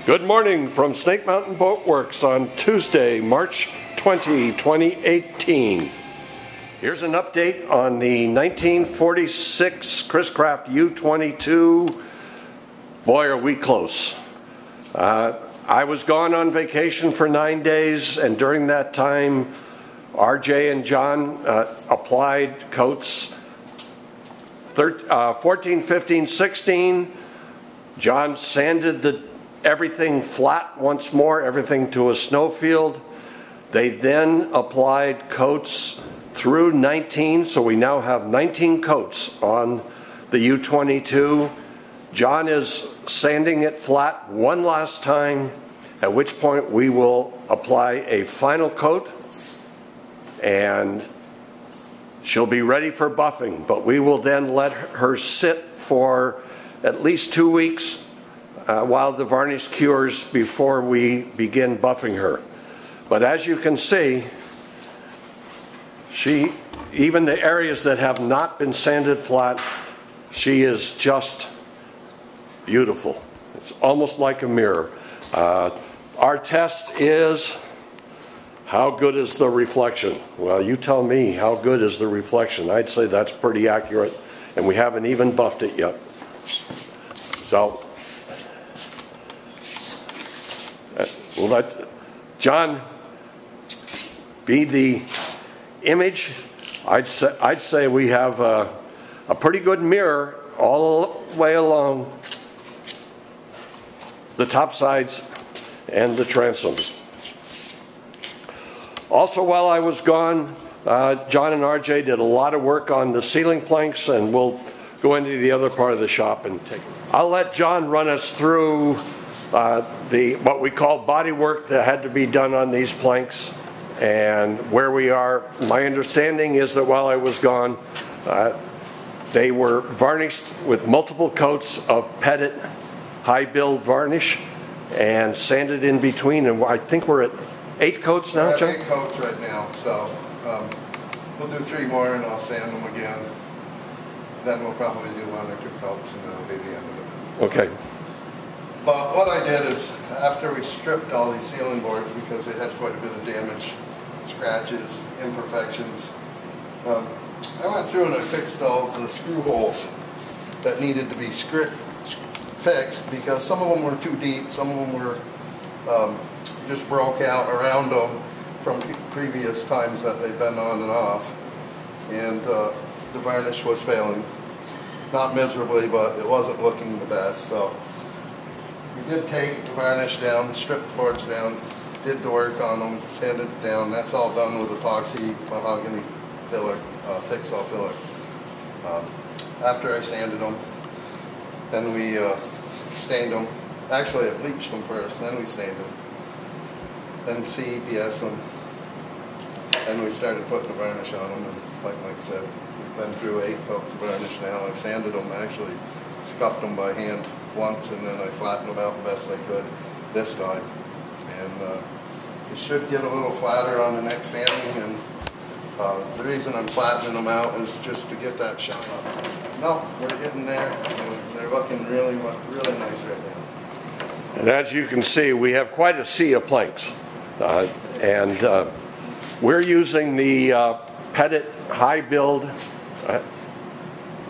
Good morning from Snake Mountain Boat Works on Tuesday, March 20, 2018. Here's an update on the 1946 Chris Craft U22. Boy, are we close. I was gone on vacation for 9 days, and during that time, RJ and John applied coats 14, 15, 16. John sanded everything flat once more, everything to a snowfield. They then applied coats through 19, so we now have 19 coats on the U22. John is sanding it flat one last time, at which point we will apply a final coat and she'll be ready for buffing, but we will then let her sit for at least 2 weeks while the varnish cures before we begin buffing her. But as you can see, even the areas that have not been sanded flat, she is just beautiful. It's almost like a mirror. Our test is, how good is the reflection? Well, you tell me, how good is the reflection? I'd say that's pretty accurate, and we haven't even buffed it yet. So we'll let John be the image. I'd say we have a pretty good mirror all the way along the top sides and the transoms. Also, while I was gone, John and RJ did a lot of work on the ceiling planks, and we'll go into the other part of the shop and take it. I'll let John run us through what we call body work that had to be done on these planks and where we are. My understanding is that while I was gone, they were varnished with multiple coats of Pettit Hi-Build Varnish and sanded in between, and I think we're at 8 coats now, John? 8 coats right now, so we'll do 3 more and I'll sand them again. Then we'll probably do 1 or 2 coats and that'll be the end of it. Okay. But what I did is, after we stripped all these ceiling boards because they had quite a bit of damage, scratches, imperfections, I went through and I fixed all the screw holes that needed to be fixed because some of them were too deep, some of them were just broke out around them from previous times that they've been on and off, and the varnish was failing. Not miserably, but it wasn't looking the best. So we did take the varnish down, stripped the boards down, did the work on them, sanded it down. That's all done with epoxy mahogany filler, fix-all filler. After I sanded them, then we stained them. Actually, I bleached them first, then we stained them. Then CPES them. Then we started putting the varnish on them, and like Mike said, we've been through 8 coats of varnish now. I've sanded them, actually scuffed them by hand once, and then I flattened them out the best I could this time. And it should get a little flatter on the next sanding, and the reason I'm flattening them out is just to get that shine up. No, we're getting there, and they're looking really, really nice right now. And as you can see, we have quite a sea of planks. And we're using the Pettit Hi-Build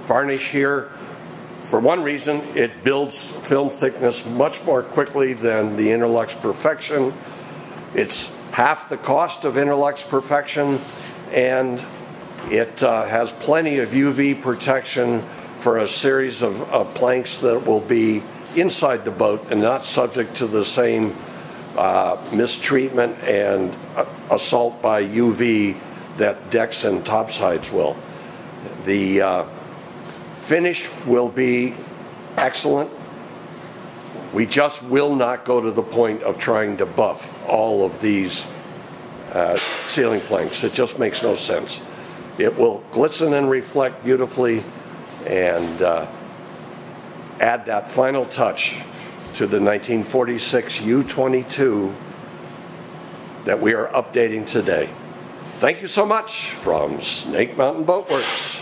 Varnish here. For one reason, it builds film thickness much more quickly than the Interlux Perfection. It's half the cost of Interlux Perfection, and it has plenty of UV protection for a series of planks that will be inside the boat and not subject to the same mistreatment and assault by UV that decks and topsides will. The finish will be excellent. We just will not go to the point of trying to buff all of these ceiling planks. It just makes no sense. It will glisten and reflect beautifully and add that final touch to the 1946 U22 that we are updating today. Thank you so much from Snake Mountain Boat Works.